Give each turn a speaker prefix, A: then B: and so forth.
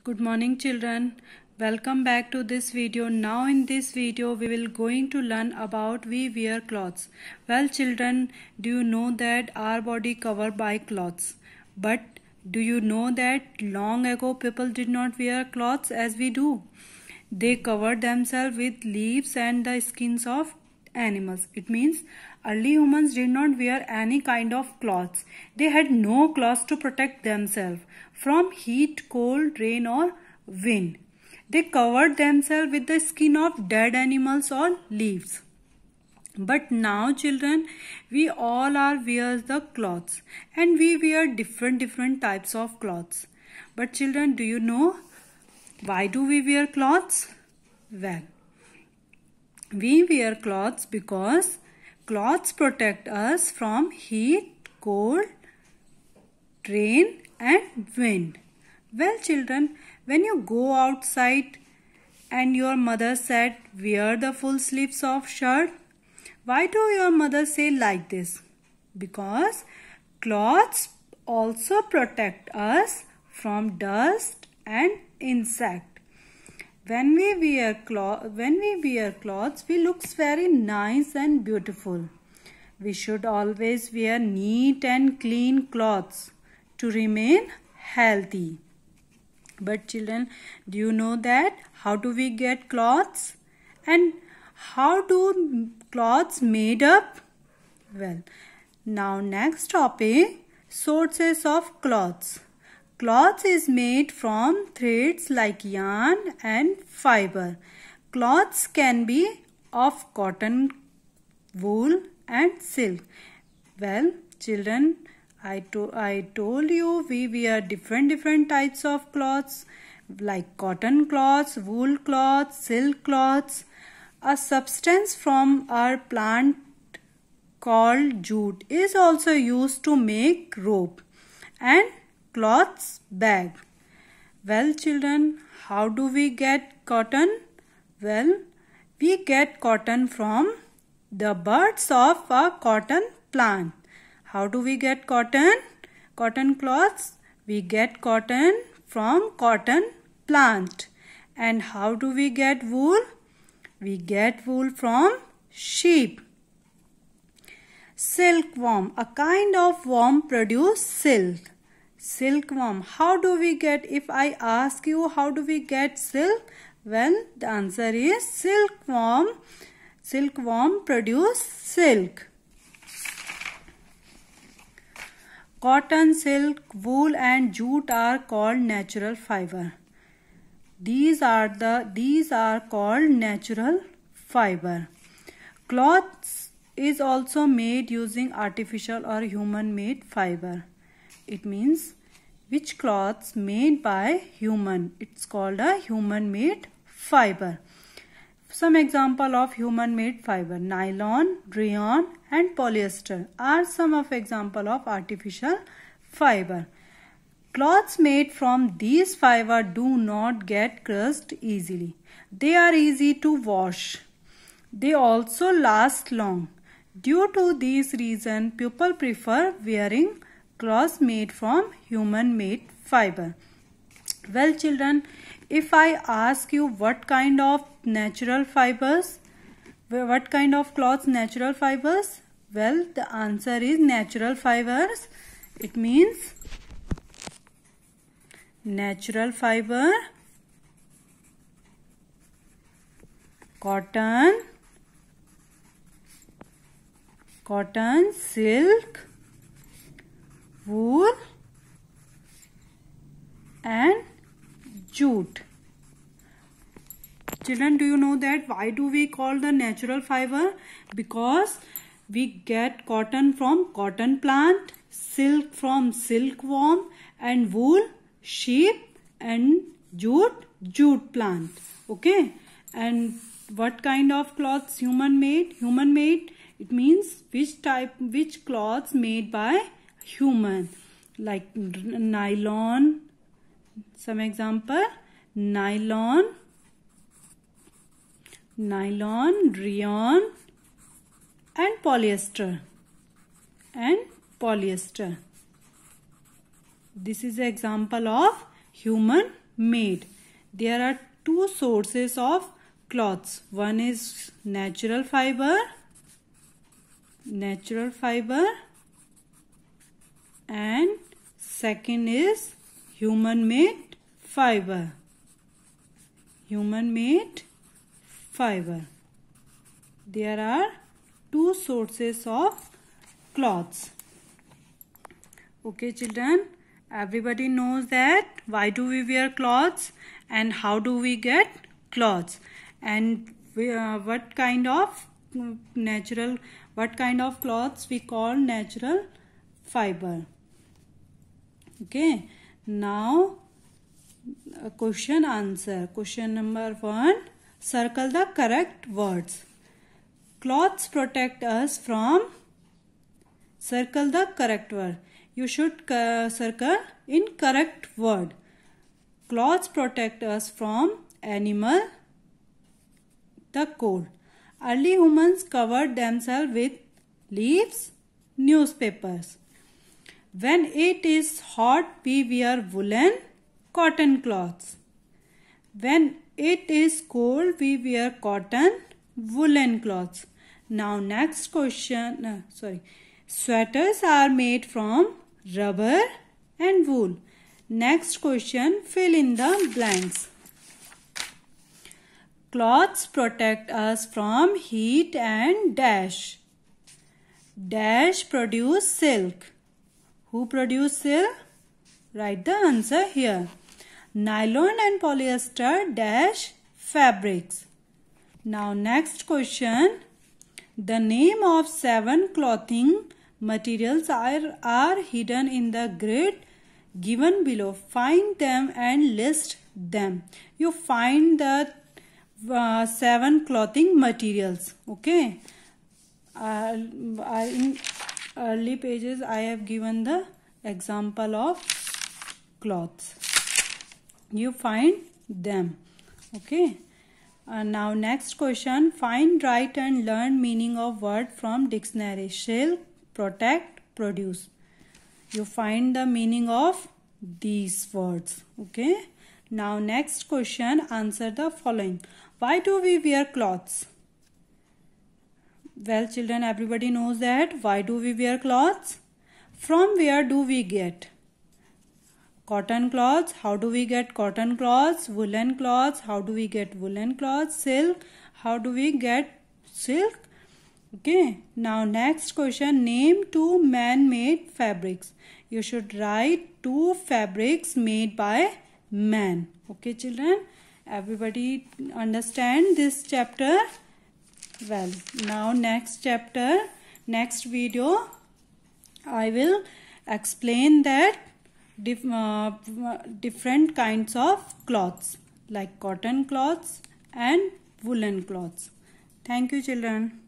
A: Good morning children. Welcome back to this video. Now in this video we will going to learn about we wear clothes. Well children, do you know that our body covered by clothes? But do you know that long ago people did not wear clothes as we do? They covered themselves with leaves and the skins of animals. It means early humans did not wear any kind of clothes. They had no clothes to protect themselves from heat, cold, rain or wind. They covered themselves with the skin of dead animals or leaves. But now children, we all are wear the clothes and we wear different types of clothes. But children, do you know why do we wear clothes? Well, we wear clothes because clothes protect us from heat, cold, rain and wind. Well children, when you go outside and your mother said wear the full sleeves of shirt, why do your mother say like this? Because clothes also protect us from dust and insect. When we wear clothes, we looks very nice and beautiful. We should always wear neat and clean clothes to remain healthy. But children, do you know that how do we get clothes? And how do clothes made up? Well, now next topic, sources of clothes. Cloth is made from threads like yarn and fiber. Cloths can be of cotton, wool and silk. Well, children, I told you we wear different types of cloths like cotton cloths, wool cloths, silk cloths. A substance from our plant called jute is also used to make rope and cloths bag. Well children, how do we get cotton? Well, we get cotton from the buds of a cotton plant. How do we get cotton? Cotton cloths? We get cotton from cotton plant. And how do we get wool? We get wool from sheep. Silkworm, a kind of worm produce silk. Silkworm, how do we get, if I ask you how do we get silk? Well, the answer is silkworm. Silkworm produce silk. Cotton, silk, wool and jute are called natural fiber. These are called natural fiber. Cloths is also made using artificial or human made fiber. It means which cloths made by human. It's called a human made fiber. Some example of human made fiber: nylon, rayon and polyester are some of example of artificial fiber. Cloths made from these fiber do not get crushed easily. They are easy to wash. They also last long. Due to this reason, people prefer wearing cloths made from human made fiber. Well children, if I ask you what kind of natural fibers, what kind of cloths natural fibers? Well, the answer is natural fibers. It means natural fiber, cotton, silk, wool and jute. Children, do you know that why do we call the natural fiber? Because we get cotton from cotton plant, silk from silkworm and wool, sheep and jute plant. Okay. And what kind of cloths human made? Human made, it means which cloths made by human, like nylon. Some example: nylon, rayon and polyester. This is an example of human made. There are two sources of cloths. One is natural fiber, and second is human made fiber. There are two sources of cloths. Okay children, everybody knows that why do we wear clothes and how do we get clothes, and what kind of clothes we call natural fiber. Okay, now question answer. Question number 1, circle the correct words. Clothes protect us from, circle the correct word. You should circle in correct word. Clothes protect us from animal, the cold. Early humans covered themselves with leaves, newspapers. When it is hot, we wear woolen, cotton cloths. When it is cold, we wear cotton, woolen cloths. Now next question, sweaters are made from rubber and wool. Next question, fill in the blanks. Cloths protect us from heat and dash. Dash produce silk. Who produce silk? Write the answer here. Nylon and polyester dash fabrics. Now next question. The name of 7 clothing materials are hidden in the grid given below. Find them and list them. You find the 7 clothing materials. Okay. In early pages I have given the example of cloths. You find them. Okay. Now next question, find, write and learn meaning of word from dictionary. Silk, protect, produce. You find the meaning of these words. Okay. Now next question, answer the following. Why do we wear clothes? Well children, everybody knows that. Why do we wear clothes? From where do we get? Cotton cloths. How do we get cotton cloths? Woolen cloths. How do we get woolen cloths? Silk. How do we get silk? Okay. Now next question. Name 2 man-made fabrics. You should write 2 fabrics made by man. Okay children. Everybody understand this chapter? Well, now next chapter, next video, I will explain that different kinds of cloths like cotton cloths and woolen cloths. Thank you children.